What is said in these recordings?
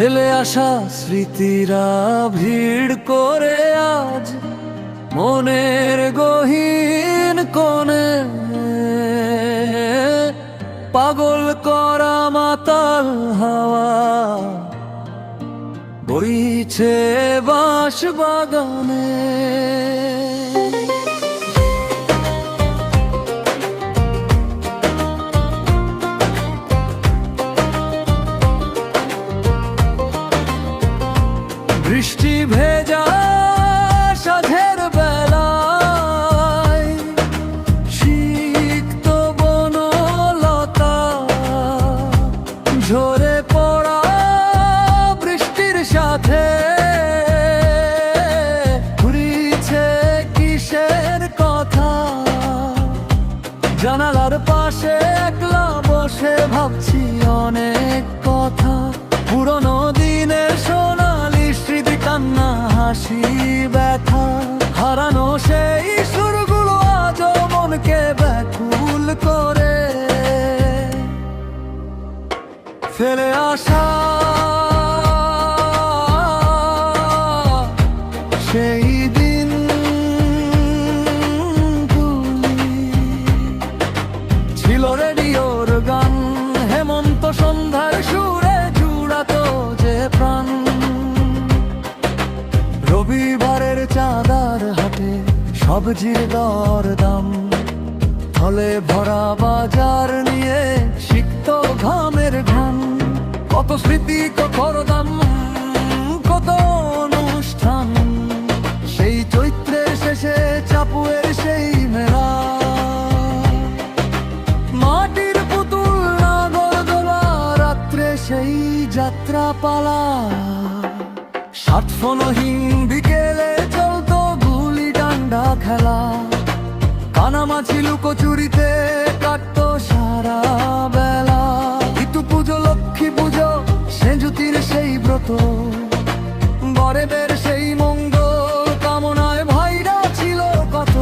ফেলে আসা স্মৃতিরা ভিড় করে আজ মনের গহীন কোণে, পাগল করা মাতাল হাওয়া বইছে বাঁশ বাগানে। বৃষ্টি ভেজা সাধের বেলায় সিক্ত বনলতা, ঝরে পড়া বৃষ্টির সাথে ঘুরিছে কিসের কথা। জানালার পাশে একলা বসে ভাবছি অনেক কথা, পুরনো দিনের সোনালি স্মৃতি, কান্না হাসি ব্যথা, হারানো সেই সুরগুলো আজও মনকে ব্যাকুল করে। ফেলে আসা সেই দিন ছিল রেডিওর গান, হেমন্ত সন্ধ্যার সুরে জুড়াতো যে প্রাণ। রবিবারের চাঁদার হাটে সবজির দর দাম, ফলে ভরা বাজার নিয়ে সিক্ত ঘামের ঘাম। কত স্মৃতি কত দাম, কত অনুষ্ঠান, সেই চৈত্রের শেষে চাপুয়ের সেই মেলা। মাটির পুতুল নাগরদোলা, রাত্রে সেই যাত্রা পালা। স্মার্টফোনহীন বিকেলে চলতো গুলি ডান্ডা খেলা, কানামাছি লুকোচুরিতে কাটতো সারা বেলা। ঋতু পুজো লক্ষ্মী পুজো সেঁজুতির সেই ব্রত, গরেবের সেই মঙ্গল কামনায় ভাইরা ছিল কত।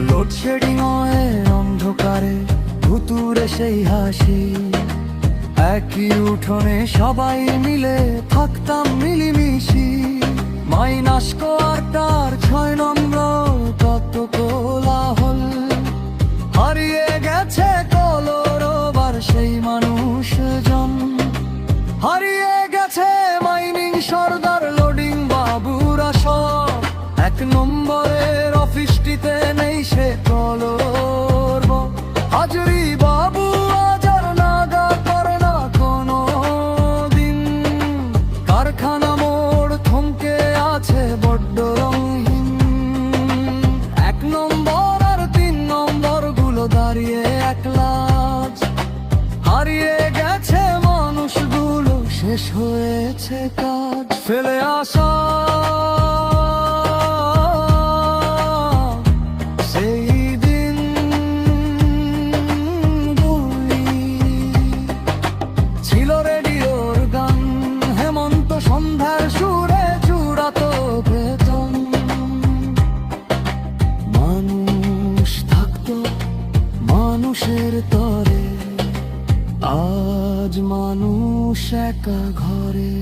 লোডশেডিং অন্ধকারে ভুতুরে সেই হাসি, একই উঠোনে সবাই মিলে থাকতাম মিলিমিশি। মাইনাস কোয়ার্টার 6 নম্বর, কত কোলাহল, হারিয়ে গেছে কলরবার সেই মানুষজন। হারিয়ে গেছে মাইনিং সর্দার, লোডিং বাবুরা সব। 1 নম্বরের অফিসটিতে নেই সে কলরব, হাজরি বাবু আজ আর নাগা করে না কোনো দিন। কারখানা মোড় থমকে আছে বড্ড রঙহীন, 1 নম্বর আর 3 নম্বর গুলো দাঁড়িয়ে একলা। হারিয়ে গেছে মানুষগুলো, শেষ হয়েছে কাজ। ফেলে আসা সেই দিন ছিল রেডিওর গান, হেমন্ত সন্ধ্যার সুরে জুড়াতো বেতন। মানুষ থাকতো মানুষের তরে, আজ মানুষ একা ঘরে।